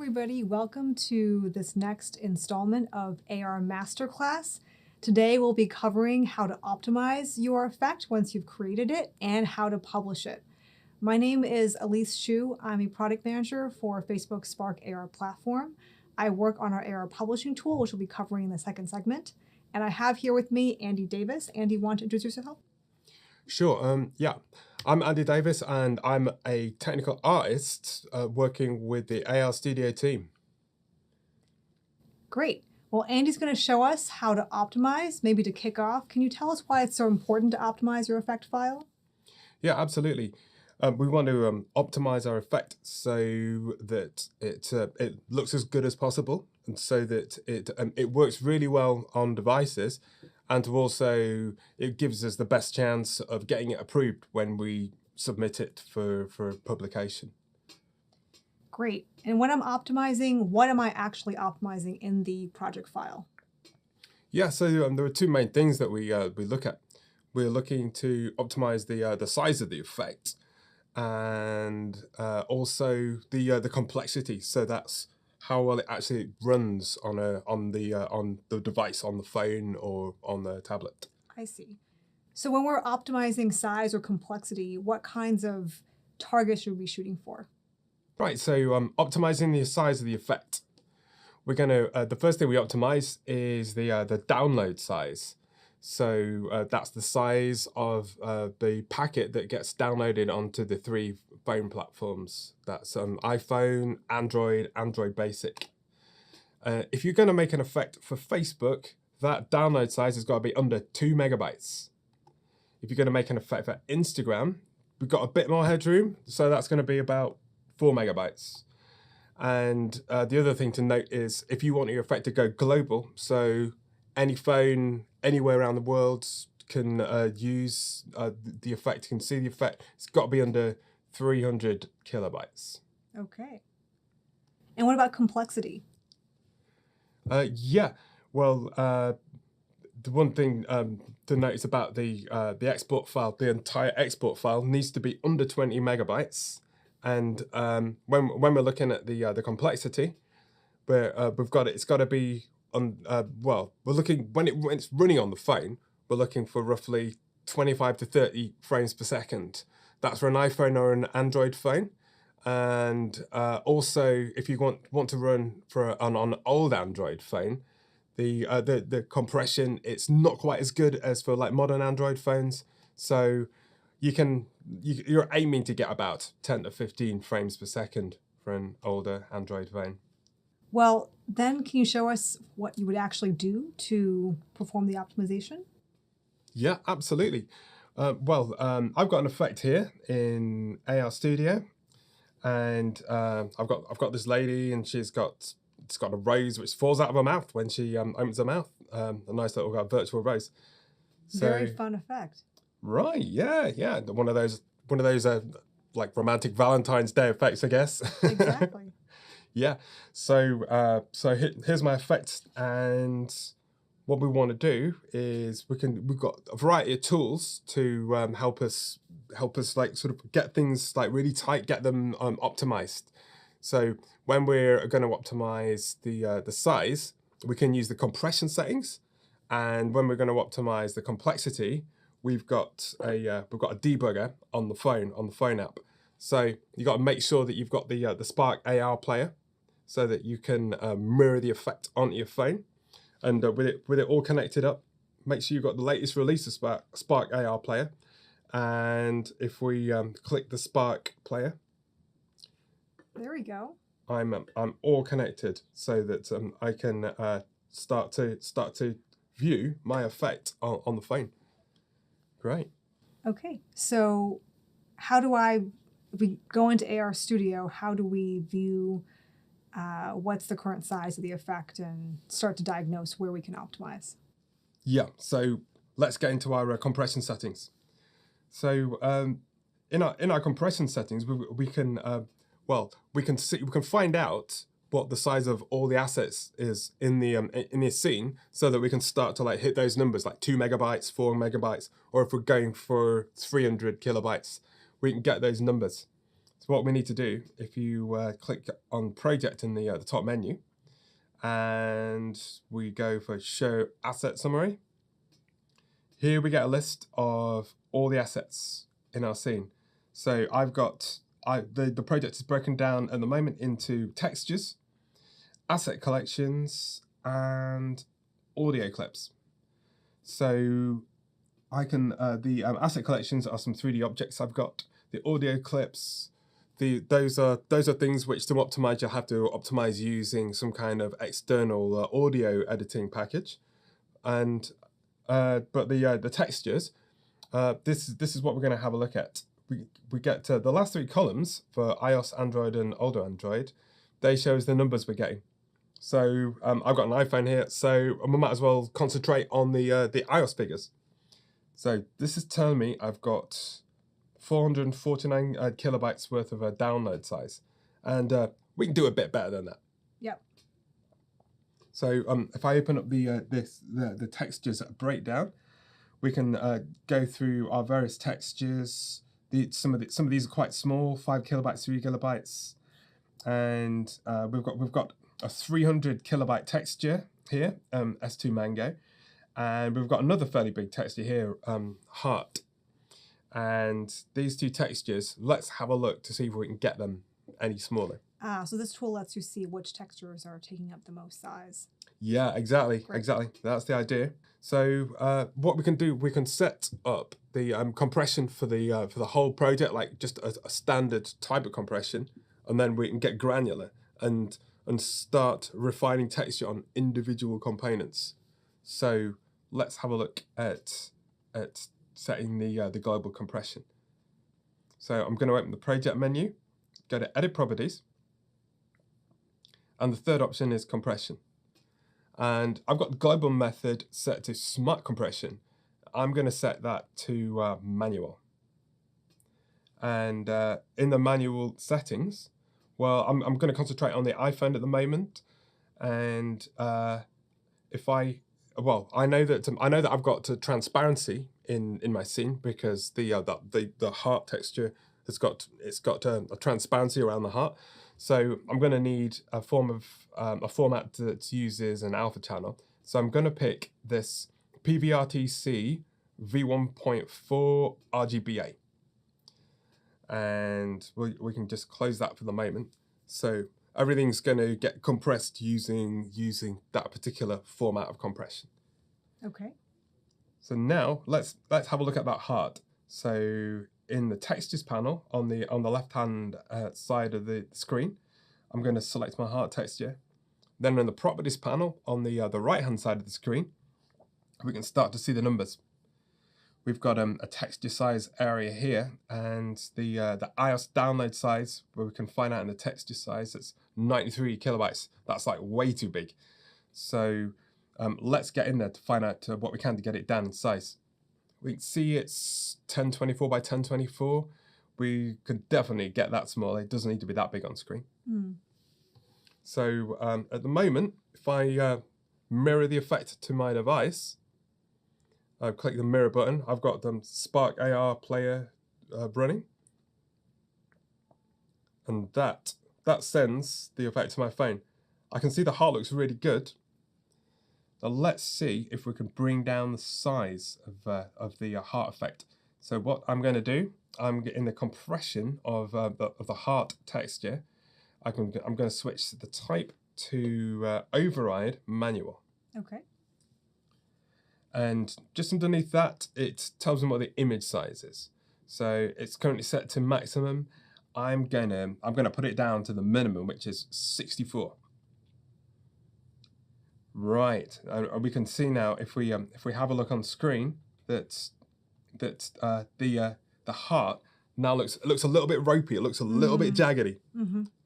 everybody. Welcome to this next installment of AR Masterclass. Today we'll be covering how to optimize your effect once you've created it and how to publish it. My name is Elise Xu. I'm a product manager for Facebook Spark AR platform. I work on our AR publishing tool, which we'll be covering in the second segment. And I have here with me Andy Davis. Andy, want to introduce yourself? Sure. I'm Andy Davis, and I'm a technical artist working with the AR Studio team. Great. Well, Andy's going to show us how to optimize. Maybe to kick off, can you tell us why it's so important to optimize your effect file? Yeah, absolutely. We want to optimize our effect so that it looks as good as possible, and so that it works really well on devices, and to also it gives us the best chance of getting it approved when we submit it for publication. Great. And when I'm optimizing, what am I actually optimizing in the project file? Yeah, so there are two main things that we look at. We're looking to optimize the size of the effect, and also the complexity. So that's how well it actually runs on the device, on the phone or on the tablet. I see. So when we're optimizing size or complexity, what kinds of targets should we be shooting for? Right. So optimizing the size of the effect, we're going to the first thing we optimize is the download size. So that's the size of the packet that gets downloaded onto the three phone platforms. That's iPhone, Android, Android Basic. If you're going to make an effect for Facebook, that download size has got to be under 2 megabytes. If you're going to make an effect for Instagram, we've got a bit more headroom, so that's going to be about 4 megabytes. And the other thing to note is if you want your effect to go global, so any phone anywhere around the world can use the effect, can see the effect. It's got to be under 300 kilobytes. Okay. And what about complexity? The one thing to notice about the export file, the entire export file needs to be under 20 megabytes. And when we're looking at the complexity, we've got it. It's got to be we're looking when it's running on the phone. We're looking for roughly 25 to 30 frames per second. That's for an iPhone or an Android phone. And also, if you want to run for on an old Android phone, the compression, it's not quite as good as for like modern Android phones. So you're aiming to get about 10 to 15 frames per second for an older Android phone. Well, then can you show us what you would actually do to perform the optimization? Yeah, absolutely. I've got an effect here in AR Studio, and I've got this lady, and it's got a rose which falls out of her mouth when she opens her mouth. A nice little virtual rose. Very fun effect. Right. Yeah. One of those like romantic Valentine's Day effects, I guess. Exactly. Yeah. So here's my effect, and what we want to do is we've got a variety of tools to help us like sort of get things like really tight, get them optimized. So when we're going to optimize the size, we can use the compression settings, and when we're going to optimize the complexity, we've got a debugger on the phone app. So you got to make sure that you've got the Spark AR player, so that you can mirror the effect onto your phone, and with it all connected up, make sure you've got the latest release of Spark AR player. And if we click the Spark player, there we go. I'm all connected, so that I can start to view my effect on the phone. Great. Okay, so if we go into AR Studio, how do we view what's the current size of the effect and start to diagnose where we can optimize? Yeah, so let's get into our compression settings. So in our compression settings, we can find out what the size of all the assets is in the scene, so that we can start to like hit those numbers like 2 megabytes, 4 megabytes, or if we're going for 300 kilobytes, we can get those numbers. So what we need to do, if you click on project in the top menu, and we go for show asset summary, here we get a list of all the assets in our scene. So I've got, the project is broken down at the moment into textures, asset collections, and audio clips. So I can, the asset collections are some 3D objects I've got. The audio clips, those are things which to optimize, you'll have to optimize using some kind of external audio editing package. And but the textures, this is what we're going to have a look at. We get to the last 3 columns for iOS, Android, and older Android. They show us the numbers we're getting. So I've got an iPhone here, so we might as well concentrate on the iOS figures. So this is telling me I've got 449 kilobytes worth of a download size, and we can do a bit better than that. Yep. So if I open up the textures breakdown, we can go through our various textures. Some of these are quite small, 5 kilobytes, 3 kilobytes, and we've got a 300 kilobyte texture here, S2 Mango, and we've got another fairly big texture here, Heart. And these 2 textures, let's have a look to see if we can get them any smaller. So this tool lets you see which textures are taking up the most size. Yeah, exactly. Great. Exactly. That's the idea. So what we can do, we can set up the compression for the whole project, like just a standard type of compression, and then we can get granular and start refining texture on individual components. So let's have a look at setting the global compression. So I'm going to open the project menu, go to edit properties, and the third option is compression. And I've got the global method set to smart compression. I'm going to set that to manual. And in the manual settings, well, I'm going to concentrate on the iPhone at the moment. And I know that I've got transparency in my scene, because the heart texture has got a transparency around the heart. So I'm going to need a format that uses an alpha channel. So I'm going to pick this PVRTC v1.4 RGBA, and we can just close that for the moment. So everything's going to get compressed using that particular format of compression. Okay. So now let's have a look at that heart. So in the textures panel on the left hand side of the screen, I'm going to select my heart texture. Then in the properties panel on the right hand side of the screen, we can start to see the numbers. We've got a texture size area here, and the iOS download size, where we can find out in the texture size, that's 93 kilobytes. That's like way too big. So let's get in there to find out what we can to get it down in size. We can see it's 1024 by 1024. We could definitely get that smaller. It doesn't need to be that big on screen. Mm. So at the moment, if I mirror the effect to my device, I click the mirror button. I've got the Spark AR player running, and that sends the effect to my phone. I can see the heart looks really good. Now let's see if we can bring down the size of the heart effect. So what I'm going to do, I'm in the compression of the heart texture. I'm going to switch the type to override manual. Okay. And just underneath that, it tells me what the image size is. So it's currently set to maximum. I'm gonna put it down to the minimum, which is 64. Right, and we can see now if we have a look on screen that the heart now looks a little bit ropey. It looks a little bit jaggedy,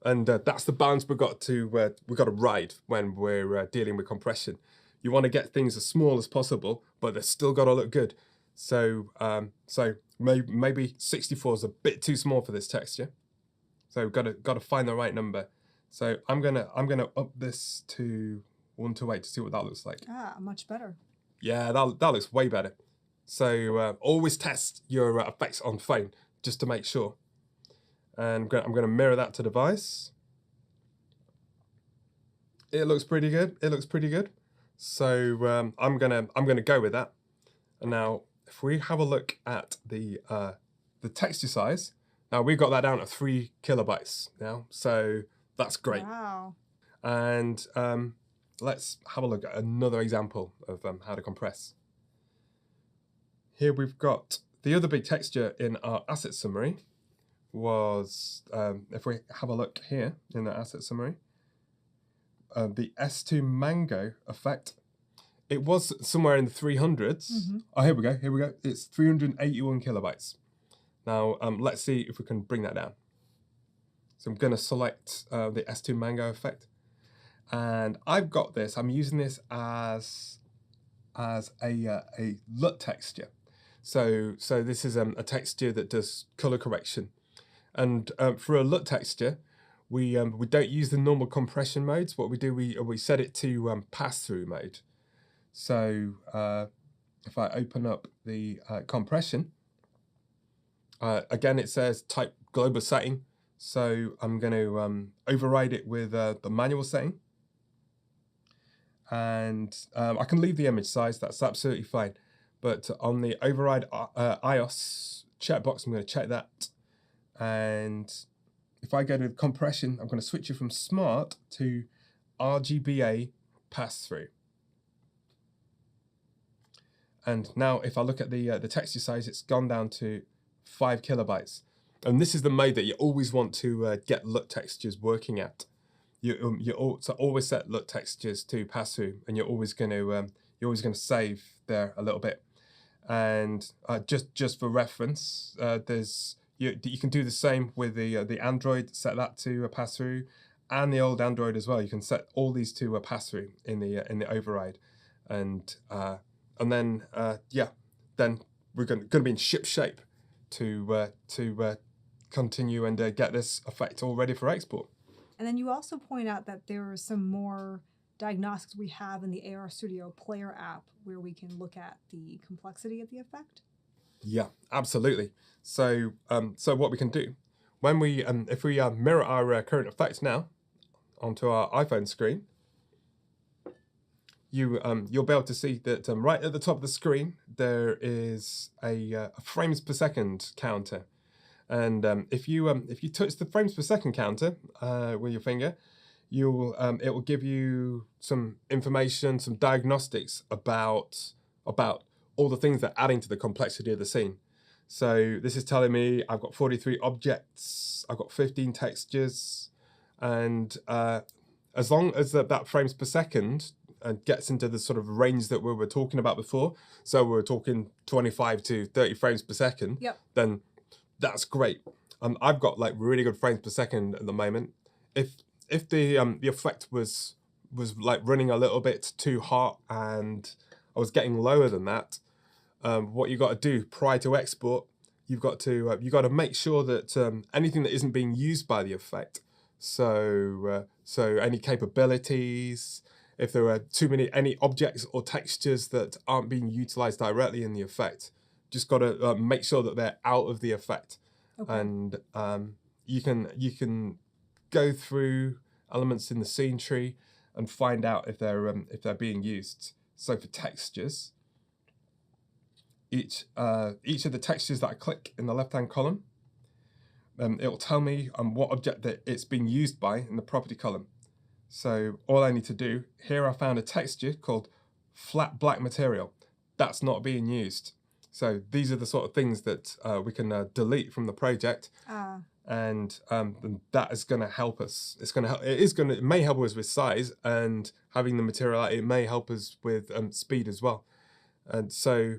and that's the balance we've got to ride when we're dealing with compression. You want to get things as small as possible, but they're still got to look good. So maybe 64 is a bit too small for this texture. So we've got to find the right number. So I'm gonna up this to 128 to see what that looks like. Ah, much better. Yeah, that looks way better. So always test your effects on phone just to make sure. And I'm going to mirror that to the device. It looks pretty good. It looks pretty good. So I'm gonna go with that. And now, if we have a look at the texture size, now we've got that down to 3 kilobytes now. So that's great. Wow. And let's have a look at another example of how to compress. Here we've got the other big texture in our asset summary was, if we have a look here in the asset summary, the S2 Mango effect. It was somewhere in the 300s. Mm-hmm. Oh, here we go. It's 381 kilobytes. Now, let's see if we can bring that down. So I'm going to select the S2 Mango effect. And I've got this. I'm using this as a LUT texture. So this is a texture that does color correction. And for a LUT texture, we don't use the normal compression modes. What we do, we set it to pass-through mode. So if I open up the compression, again it says type global setting. So I'm going to override it with the manual setting. And I can leave the image size, that's absolutely fine. But on the override iOS checkbox, I'm going to check that. And if I go to compression, I'm going to switch it from smart to RGBA pass-through. And now if I look at the texture size, it's gone down to 5 kilobytes. And this is the mode that you always want to get LUT textures working at. You always set LUT textures to pass through, and you're always going to save there a little bit. And just for reference, you can do the same with the Android. Set that to a pass through, and the old Android as well. You can set all these to a pass through in the override, and then then we're going to be in ship shape to continue and get this effect all ready for export. And then you also point out that there are some more diagnostics we have in the AR Studio Player app where we can look at the complexity of the effect. Yeah, absolutely. So what we can do when we if we mirror our current effect now onto our iPhone screen, you'll be able to see that right at the top of the screen there is a frames per second counter. And if you touch the frames per second counter with your finger, it will give you some information, some diagnostics about all the things that are adding to the complexity of the scene. So this is telling me I've got 43 objects, I've got 15 textures, and as long as that frames per second gets into the sort of range that we were talking about before, so we were talking 25 to 30 frames per second, yep, then that's great. I've got like really good frames per second at the moment. If the effect was like running a little bit too hot and I was getting lower than that, what you got to do prior to export, you've got to make sure that anything that isn't being used by the effect, so any capabilities, if there are any objects or textures that aren't being utilized directly in the effect, just got to make sure that they're out of the effect. okay. And you can go through elements in the scene tree and find out if they're being used. So for textures, each of the textures that I click in the left-hand column, it will tell me what object that it's being used by in the property column. So all I need to do, here I found a texture called flat black material. That's not being used. So these are the sort of things that we can delete from the project, and that is going to help us. It may help us with size and having the material out. It may help us with speed as well. And so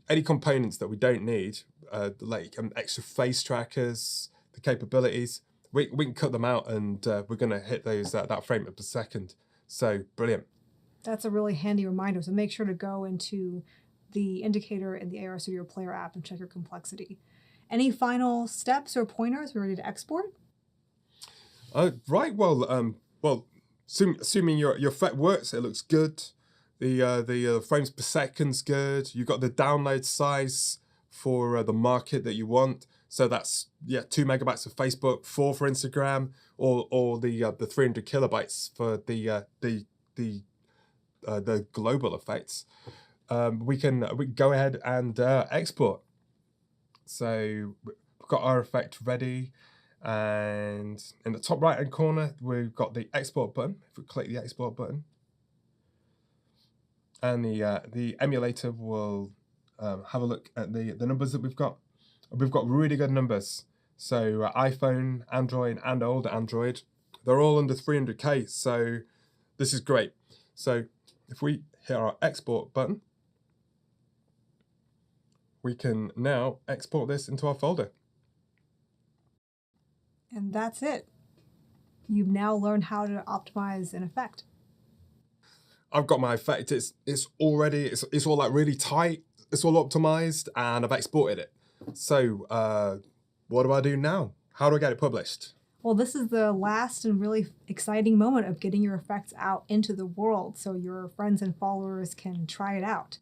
any components that we don't need, like extra face trackers, the capabilities, we can cut them out, and we're going to hit those that frame per second. So brilliant. That's a really handy reminder. So make sure to go into the indicator in the AR Studio Player app and check your complexity. Any final steps or pointers? We're ready to export? Right. Well, assuming your effect works, it looks good. The frames per second's good. You've got the download size for the market that you want. So that's 2 megabytes for Facebook, 4 for Instagram, or the 300 kilobytes for the global effects. We can go ahead and export. So we've got our effect ready, and in the top right hand corner we've got the export button. If we click the export button, and the emulator will have a look at the numbers that we've got. We've got really good numbers. So iPhone, Android, and older Android, they're all under 300K. So this is great. So if we hit our export button, we can now export this into our folder. And that's it. You've now learned how to optimize an effect. I've got my effect. It's all like really tight. It's all optimized, and I've exported it. So what do I do now? How do I get it published? Well, this is the last and really exciting moment of getting your effects out into the world so your friends and followers can try it out.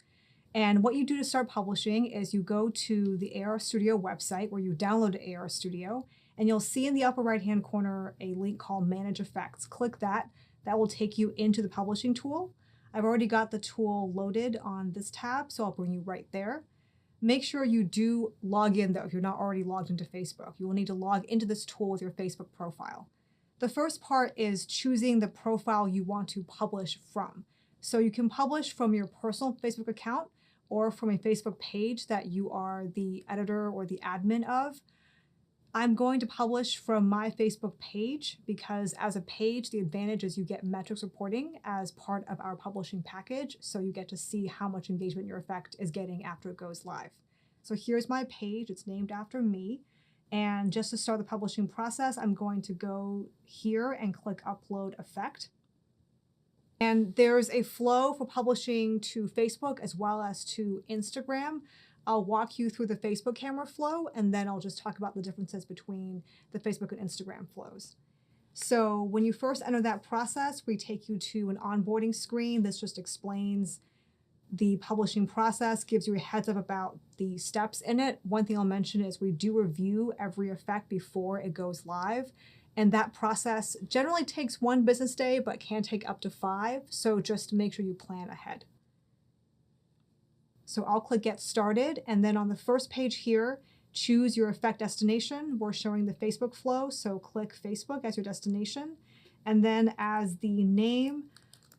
And what you do to start publishing is you go to the AR Studio website where you download AR Studio, and you'll see in the upper right-hand corner a link called Manage Effects. Click that. That will take you into the publishing tool. I've already got the tool loaded on this tab, so I'll bring you right there. Make sure you do log in, though, if you're not already logged into Facebook. You will need to log into this tool with your Facebook profile. The first part is choosing the profile you want to publish from. So you can publish from your personal Facebook account or from a Facebook page that you are the editor or the admin of. I'm going to publish from my Facebook page because as a page, the advantage is you get metrics reporting as part of our publishing package. So you get to see how much engagement your effect is getting after it goes live. So here's my page. It's named after me. And just to start the publishing process, I'm going to go here and click Upload Effect. And there's a flow for publishing to Facebook as well as to Instagram. I'll walk you through the Facebook camera flow, and then I'll just talk about the differences between the Facebook and Instagram flows. So when you first enter that process, we take you to an onboarding screen. This just explains the publishing process, gives you a heads up about the steps in it. One thing I'll mention is we do review every effect before it goes live. And that process generally takes 1 business day, but can take up to 5. So just make sure you plan ahead. So I'll click Get Started, and then on the first page here, choose your effect destination. We're showing the Facebook flow, so click Facebook as your destination. And then as the name,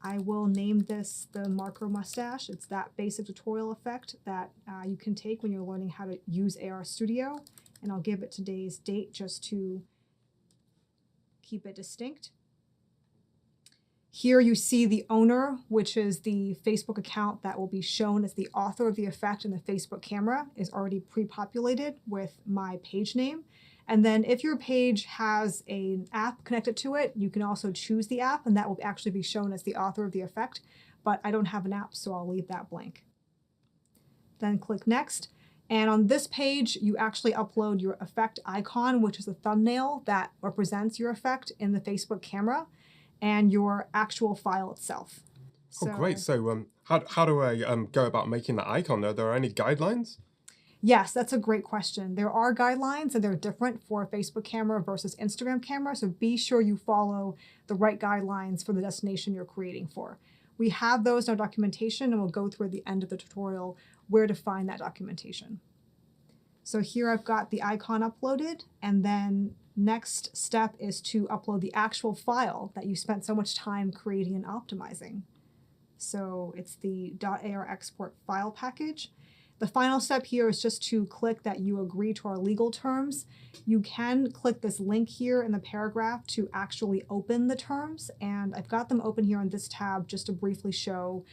I will name this the marker mustache. It's that basic tutorial effect that you can take when you're learning how to use AR Studio. And I'll give it today's date just to keep it distinct. Here you see the owner, which is the Facebook account that will be shown as the author of the effect in the Facebook camera, is already pre-populated with my page name. And then if your page has an app connected to it, you can also choose the app, and that will actually be shown as the author of the effect. But I don't have an app, so I'll leave that blank. Then click Next. And on this page, you actually upload your effect icon, which is a thumbnail that represents your effect in the Facebook camera, and your actual file itself. Oh, great. So how do I go about making that icon? Are there any guidelines? Yes, that's a great question. There are guidelines, and they're different for a Facebook camera versus Instagram camera. So be sure you follow the right guidelines for the destination you're creating for. We have those in our documentation, and we'll go through at the end of the tutorial where to find that documentation. So here I've got the icon uploaded, and then next step is to upload the actual file that you spent so much time creating and optimizing. So it's the .ar export file package. The final step here is just to click that you agree to our legal terms. You can click this link here in the paragraph to actually open the terms, and I've got them open here on this tab just to briefly show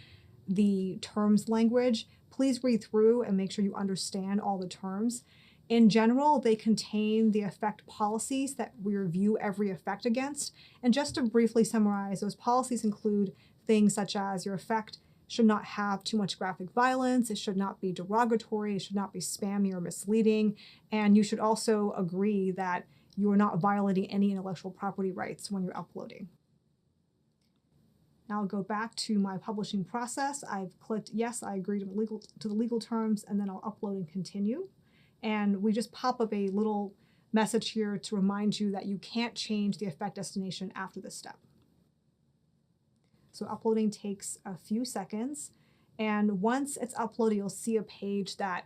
the terms language. Please read through and make sure you understand all the terms. In general, they contain the effect policies that we review every effect against. And just to briefly summarize, those policies include things such as your effect should not have too much graphic violence, it should not be derogatory, it should not be spammy or misleading, and you should also agree that you are not violating any intellectual property rights when you're uploading. Now I'll go back to my publishing process. I've clicked yes, I agree to the legal terms, and then I'll upload and continue. And we just pop up a little message here to remind you that you can't change the effect destination after this step. So uploading takes a few seconds. And once it's uploaded, you'll see a page that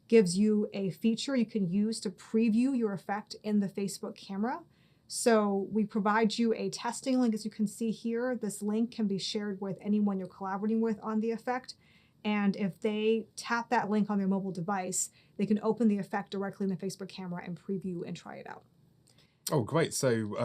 gives you a feature you can use to preview your effect in the Facebook camera. So we provide you a testing link, as you can see here. This link can be shared with anyone you're collaborating with on the effect. And if they tap that link on their mobile device, they can open the effect directly in the Facebook camera and preview and try it out. Oh, great. So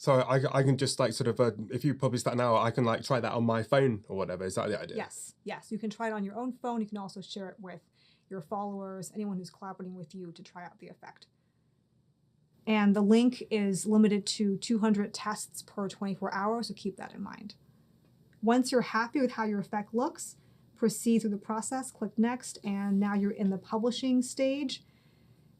I can just like sort of, if you publish that now, I can like try that on my phone or whatever. Is that the idea? Yes. You can try it on your own phone. You can also share it with your followers, anyone who's collaborating with you to try out the effect. And the link is limited to 200 tests per 24 hours, so keep that in mind. Once you're happy with how your effect looks, proceed through the process, click next, and now you're in the publishing stage.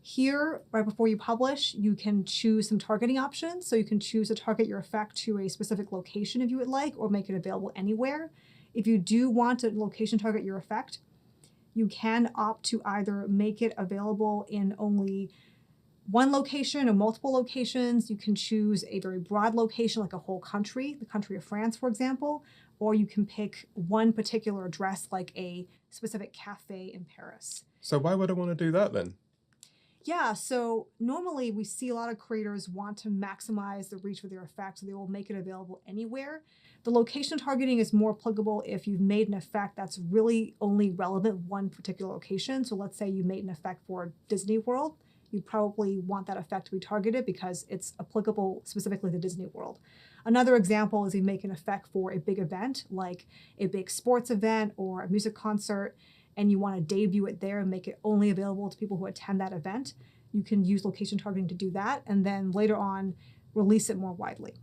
Here, right before you publish, you can choose some targeting options. So you can choose to target your effect to a specific location if you would like, or make it available anywhere. If you do want to location target your effect, you can opt to either make it available in only one location or multiple locations. You can choose a very broad location, like a whole country, the country of France, for example, or you can pick one particular address, like a specific cafe in Paris. So why would I want to do that then? Yeah, so normally we see a lot of creators want to maximize the reach of their effect, so they will make it available anywhere. The location targeting is more applicable if you've made an effect that's really only relevant one particular location. So let's say you made an effect for Disney World. You probably want that effect to be targeted because it's applicable specifically to Disney World. Another example is you make an effect for a big event, like a big sports event or a music concert, and you want to debut it there and make it only available to people who attend that event. You can use location targeting to do that, and then later on, release it more widely.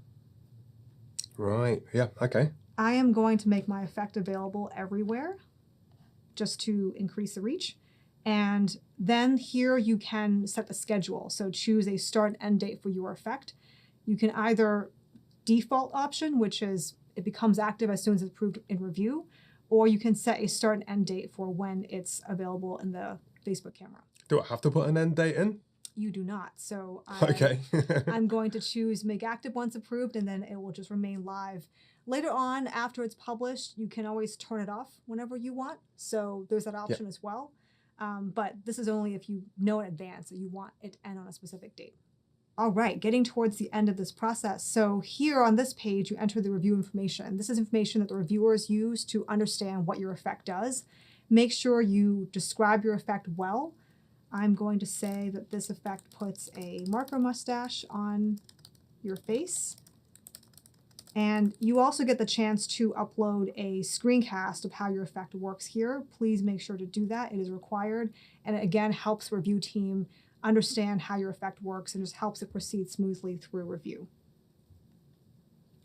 Right, yeah, okay. I am going to make my effect available everywhere just to increase the reach. And then here you can set the schedule. So choose a start and end date for your effect. You can either default option, which is it becomes active as soon as it's approved in review, or you can set a start and end date for when it's available in the Facebook camera. Do I have to put an end date in? You do not. So Okay. I'm going to choose make active once approved, and then it will just remain live. Later on, after it's published, you can always turn it off whenever you want. So there's that option as well. But this is only if you know in advance that you want it to end on a specific date. All right, getting towards the end of this process. So here on this page, you enter the review information. This is information that the reviewers use to understand what your effect does. Make sure you describe your effect well. I'm going to say that this effect puts a marker mustache on your face. And you also get the chance to upload a screencast of how your effect works here. Please make sure to do that. It is required. And it again helps the review team understand how your effect works and just helps it proceed smoothly through review.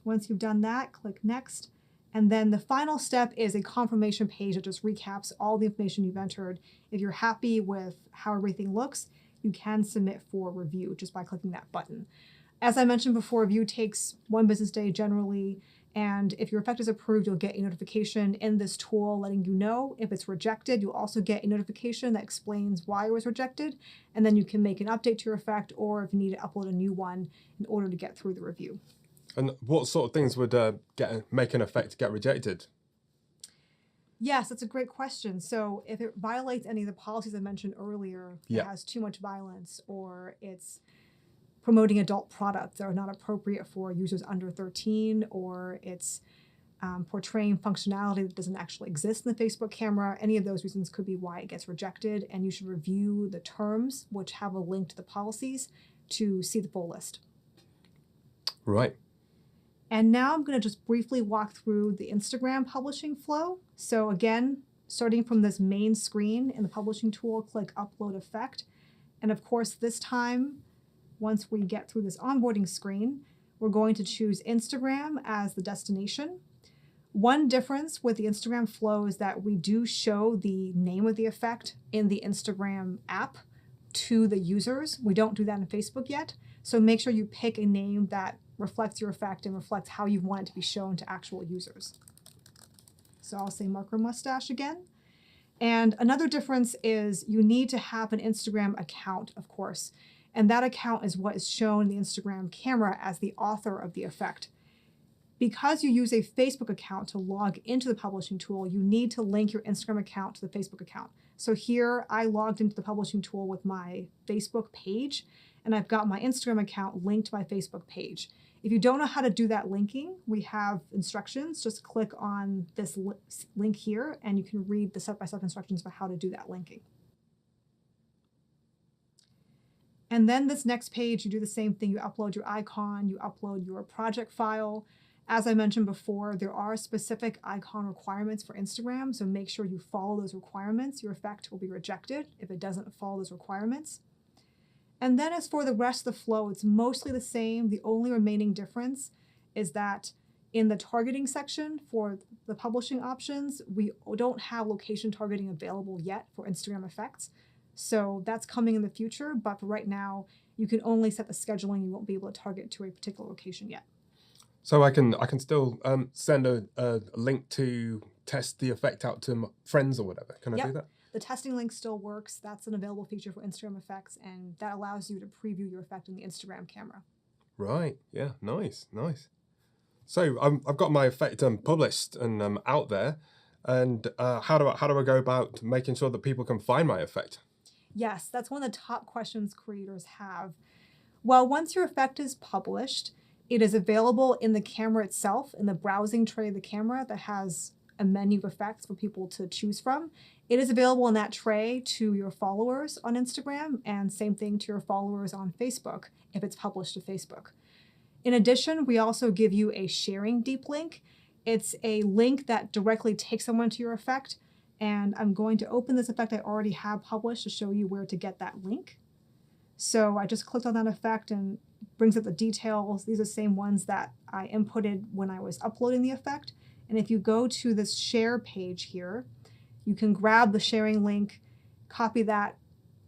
Once you've done that, click next. And then the final step is a confirmation page that just recaps all the information you've entered. If you're happy with how everything looks, you can submit for review just by clicking that button. As I mentioned before, review takes 1 business day generally, and if your effect is approved, you'll get a notification in this tool letting you know. If it's rejected, you'll also get a notification that explains why it was rejected, and then you can make an update to your effect, or if you need to upload a new one in order to get through the review. And what sort of things would make an effect get rejected? Yes, that's a great question. So if it violates any of the policies I mentioned earlier, it has too much violence, or it's promoting adult products that are not appropriate for users under 13, or it's portraying functionality that doesn't actually exist in the Facebook camera, any of those reasons could be why it gets rejected, and you should review the terms, which have a link to the policies, to see the full list. Right. And now I'm going to just briefly walk through the Instagram publishing flow. So again, starting from this main screen in the publishing tool, click Upload Effect. And of course, this time, once we get through this onboarding screen, we're going to choose Instagram as the destination. One difference with the Instagram flow is that we do show the name of the effect in the Instagram app to the users. We don't do that in Facebook yet. So make sure you pick a name that reflects your effect and reflects how you want it to be shown to actual users. So I'll say marker mustache again. And another difference is you need to have an Instagram account, of course. And that account is what is shown in the Instagram camera as the author of the effect. Because you use a Facebook account to log into the publishing tool, you need to link your Instagram account to the Facebook account. So here I logged into the publishing tool with my Facebook page, and I've got my Instagram account linked to my Facebook page. If you don't know how to do that linking, we have instructions. Just click on this link here, and you can read the step-by-step instructions for how to do that linking. And then this next page, you do the same thing. You upload your icon, you upload your project file. As I mentioned before, there are specific icon requirements for Instagram, so make sure you follow those requirements. Your effect will be rejected if it doesn't follow those requirements. And then as for the rest of the flow, it's mostly the same. The only remaining difference is that in the targeting section for the publishing options, we don't have location targeting available yet for Instagram effects. So that's coming in the future, but for right now, you can only set the scheduling. You won't be able to target to a particular location yet. So I can still send a link to test the effect out to my friends or whatever. Can I do that? The testing link still works. That's an available feature for Instagram effects, and that allows you to preview your effect in the Instagram camera. Right. Yeah. Nice. Nice. So I've got my effect published and out there. And how do I go about making sure that people can find my effect? Yes, that's one of the top questions creators have. Well, once your effect is published, it is available in the camera itself, in the browsing tray of the camera that has a menu of effects for people to choose from. It is available in that tray to your followers on Instagram, and same thing to your followers on Facebook if it's published to Facebook. In addition, we also give you a sharing deep link. It's a link that directly takes someone to your effect, and I'm going to open this effect I already have published to show you where to get that link. So I just clicked on that effect and brings up the details. These are the same ones that I inputted when I was uploading the effect. And if you go to this share page here, you can grab the sharing link, copy that,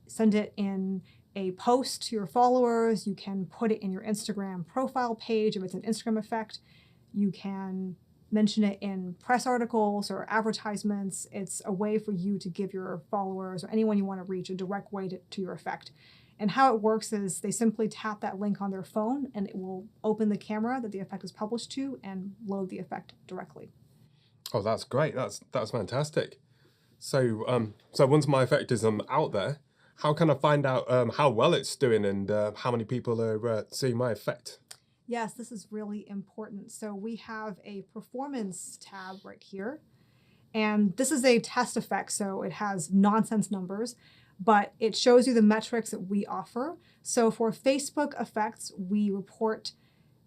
send it in a post to your followers. You can put it in your Instagram profile page if it's an Instagram effect. You can mention it in press articles or advertisements. It's a way for you to give your followers or anyone you want to reach a direct way to your effect. And how it works is they simply tap that link on their phone and it will open the camera that the effect is published to and load the effect directly. Oh, that's great. That's fantastic. So so once my effect is out there, how can I find out how well it's doing and how many people are seeing my effect? Yes, this is really important. So we have a performance tab right here. And this is a test effect, so it has nonsense numbers, but it shows you the metrics that we offer. So for Facebook effects, we report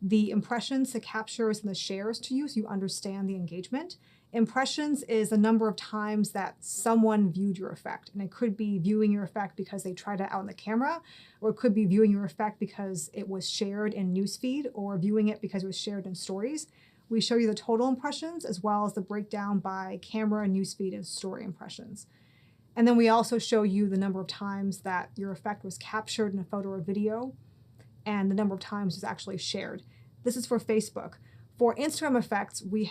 the impressions, the captures, and the shares to you so you understand the engagement. Impressions is the number of times that someone viewed your effect. And it could be viewing your effect because they tried it out on the camera, or it could be viewing your effect because it was shared in newsfeed, or viewing it because it was shared in stories. We show you the total impressions as well as the breakdown by camera, newsfeed, and story impressions. And then we also show you the number of times that your effect was captured in a photo or video and the number of times it was actually shared. This is for Facebook. For Instagram effects, we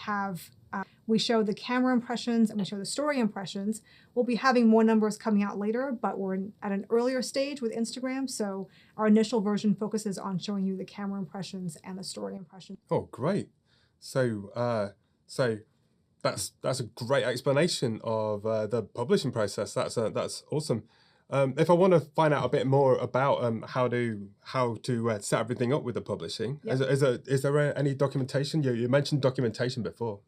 show the camera impressions and we show the story impressions. We'll be having more numbers coming out later, but we're at an earlier stage with Instagram, so our initial version focuses on showing you the camera impressions and the story impressions. Oh, great. So that's a great explanation of the publishing process. That's awesome. If I want to find out a bit more about how to set everything up with the publishing, Yep. is there any documentation? You mentioned documentation before.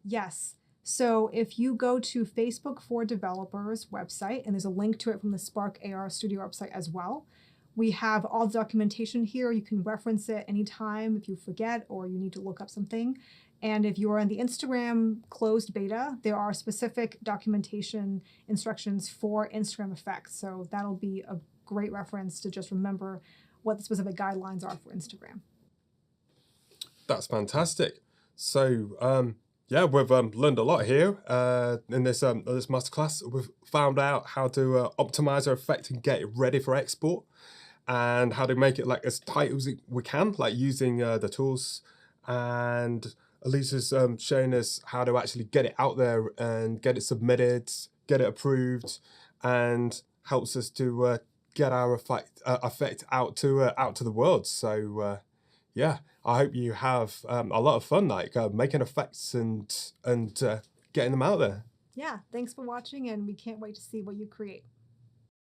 Yes. So if you go to Facebook for Developers website, and there's a link to it from the Spark AR Studio website as well, we have all the documentation here. You can reference it anytime if you forget or you need to look up something. And if you're in the Instagram closed beta, there are specific documentation instructions for Instagram effects. So that'll be a great reference to just remember what the specific guidelines are for Instagram. That's fantastic. So yeah, we've learned a lot here in this masterclass. We've found out how to optimize our effect and get it ready for export, and how to make it like as tight as we can, like using the tools. And Elise has shown us how to actually get it out there and get it submitted, get it approved, and helps us to get our effect out to the world. So yeah, I hope you have a lot of fun, like making effects and getting them out there. Yeah, thanks for watching, and we can't wait to see what you create.